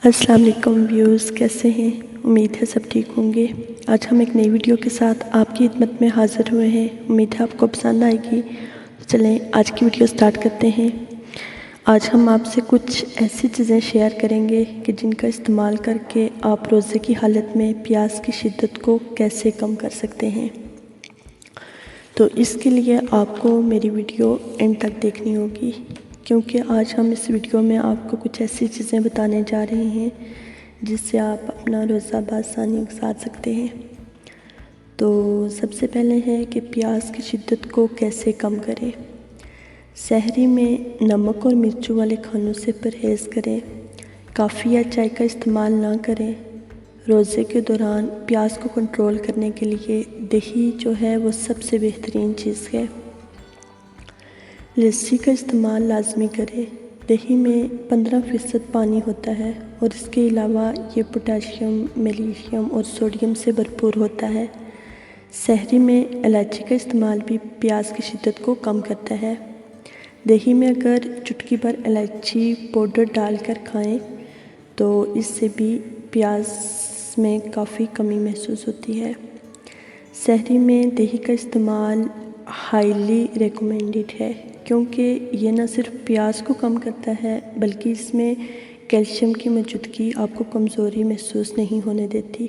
السلام علیکم ویوز، کیسے ہیں؟ امید ہے سب ٹھیک ہوں گے۔ آج ہم ایک نئی ویڈیو کے ساتھ آپ کی خدمت میں حاضر ہوئے ہیں۔ امید ہے آپ کو پسند آئے گی۔ چلیں آج کی ویڈیو سٹارٹ کرتے ہیں۔ آج ہم آپ سے کچھ ایسی چیزیں شیئر کریں گے کہ جن کا استعمال کر کے آپ روزے کی حالت میں پیاس کی شدت کو کیسے کم کر سکتے ہیں۔ تو اس کے لیے آپ کو میری ویڈیو اینڈ تک دیکھنی ہوگی، کیونکہ آج ہم اس ویڈیو میں آپ کو کچھ ایسی چیزیں بتانے جا رہے ہیں جس سے آپ اپنا روزہ بآسانی گزار سکتے ہیں۔ تو سب سے پہلے ہے کہ پیاس کی شدت کو کیسے کم کریں۔ سحری میں نمک اور مرچوں والے کھانوں سے پرہیز کریں۔ کافی یا چائے کا استعمال نہ کریں۔ روزے کے دوران پیاس کو کنٹرول کرنے کے لیے دہی جو ہے وہ سب سے بہترین چیز ہے۔ لسی کا استعمال لازمی کریں۔ دہی میں 15% پانی ہوتا ہے اور اس کے علاوہ یہ پوٹاشیم، میگنیشیم اور سوڈیم سے بھرپور ہوتا ہے۔ سحری میں الائچی کا استعمال بھی پیاس کی شدت کو کم کرتا ہے۔ دہی میں اگر چٹکی بھر الائچی پاؤڈر ڈال کر کھائیں تو اس سے بھی پیاس میں کافی کمی محسوس ہوتی ہے۔ سحری میں دہی کا استعمال ہائیلی ریکمینڈڈ ہے، کیونکہ یہ نہ صرف پیاس کو کم کرتا ہے بلکہ اس میں کیلشیم کی موجودگی آپ کو کمزوری محسوس نہیں ہونے دیتی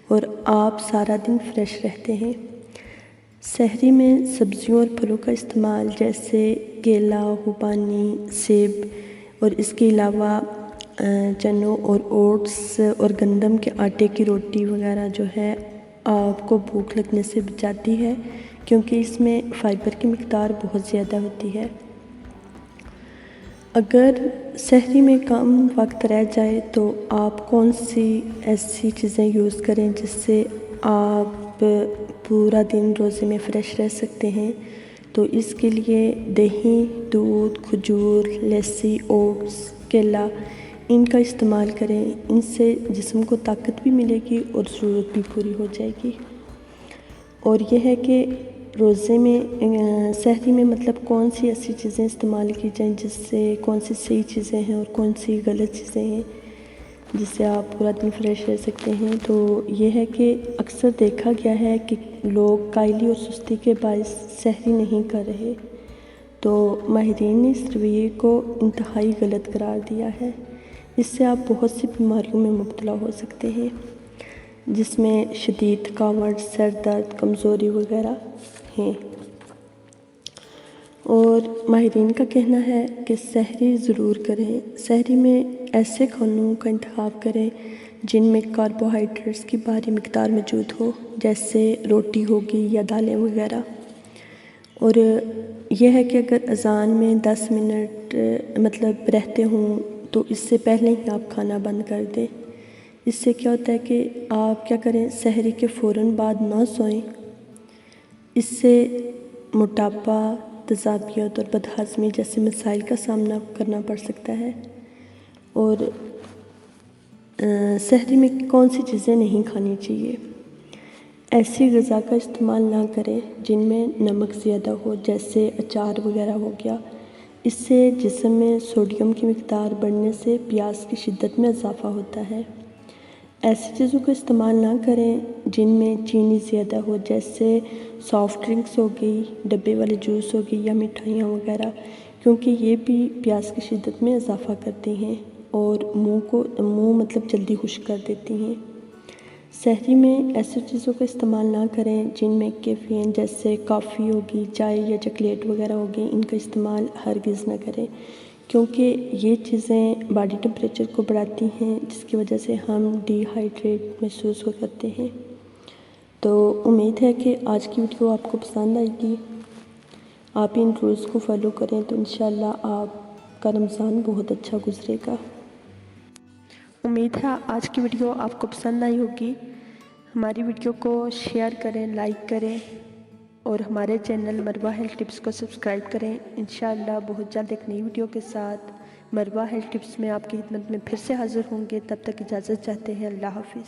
اور آپ سارا دن فریش رہتے ہیں۔ سحری میں سبزیوں اور پھلوں کا استعمال جیسے کیلا، خوبانی، سیب اور اس کے علاوہ چنوں اور اوٹس اور گندم کے آٹے کی روٹی وغیرہ جو ہے آپ کو بھوک لگنے سے بچاتی ہے، کیونکہ اس میں فائبر کی مقدار بہت زیادہ ہوتی ہے۔ اگر سحری میں کم وقت رہ جائے تو آپ کون سی ایسی چیزیں یوز کریں جس سے آپ پورا دن روزے میں فریش رہ سکتے ہیں؟ تو اس کے لیے دہی، دودھ، کھجور، لسی، اوٹس، کیلا ان کا استعمال کریں۔ ان سے جسم کو طاقت بھی ملے گی اور ضرورت بھی پوری ہو جائے گی۔ اور یہ ہے کہ روزے میں سحری میں مطلب کون سی ایسی چیزیں استعمال کی جائیں جس سے کون سی صحیح چیزیں ہیں اور کون سی غلط چیزیں ہیں جس سے آپ پورا دن فریش رہ سکتے ہیں۔ تو یہ ہے کہ اکثر دیکھا گیا ہے کہ لوگ کائلی اور سستی کے باعث سحری نہیں کر رہے، تو ماہرین نے اس رویے کو انتہائی غلط قرار دیا ہے۔ اس سے آپ بہت سی بیماریوں میں مبتلا ہو سکتے ہیں، جس میں شدید تھکاوٹ، سر درد، کمزوری وغیرہ ہیں۔ اور ماہرین کا کہنا ہے کہ سحری ضرور کریں۔ سحری میں ایسے کھانوں کا انتخاب کریں جن میں کاربوہائیڈریٹس کی بھاری مقدار موجود ہو، جیسے روٹی ہوگی یا دالیں وغیرہ۔ اور یہ ہے کہ اگر اذان میں 10 منٹ رہتے ہوں تو اس سے پہلے ہی آپ کھانا بند کر دیں۔ اس سے کیا ہوتا ہے کہ آپ کیا کریں، سحری کے فوراً بعد نہ سوئیں۔ اس سے موٹاپا، تیزابیت اور بدہضمی جیسے مسائل کا سامنا کرنا پڑ سکتا ہے۔ اور سحری میں کون سی چیزیں نہیں کھانی چاہیے؟ ایسی غذا کا استعمال نہ کریں جن میں نمک زیادہ ہو، جیسے اچار وغیرہ ہو گیا۔ اس سے جسم میں سوڈیم کی مقدار بڑھنے سے پیاس کی شدت میں اضافہ ہوتا ہے۔ ایسی چیزوں کا استعمال نہ کریں جن میں چینی زیادہ ہو، جیسے سافٹ ڈرنکس ہو گئی، ڈبے والے جوس ہو گئی یا مٹھائیاں وغیرہ، کیونکہ یہ بھی پیاس کی شدت میں اضافہ کرتے ہیں اور منہ جلدی خشک کر دیتی ہیں۔ سحری میں ایسی چیزوں کا استعمال نہ کریں جن میں کیفین جیسے کافی ہوگی، چائے یا چاکلیٹ وغیرہ ہوگی، ان کا استعمال ہرگز نہ کریں، کیونکہ یہ چیزیں باڈی ٹمپریچر کو بڑھاتی ہیں، جس کی وجہ سے ہم ڈی ہائیڈریٹ محسوس کرتے ہیں۔ تو امید ہے کہ آج کی ویڈیو آپ کو پسند آئے گی۔ آپ ان رولز کو فالو کریں تو انشاءاللہ آپ کا رمضان بہت اچھا گزرے گا۔ امید ہے آج کی ویڈیو آپ کو پسند آئی ہوگی۔ ہماری ویڈیو کو شیئر کریں، لائک کریں اور ہمارے چینل مروہ ہیلتھ ٹپس کو سبسکرائب کریں۔ انشاءاللہ بہت جلد ایک نئی ویڈیو کے ساتھ مروہ ہیلتھ ٹپس میں آپ کی خدمت میں پھر سے حاضر ہوں گے۔ تب تک اجازت چاہتے ہیں۔ اللہ حافظ۔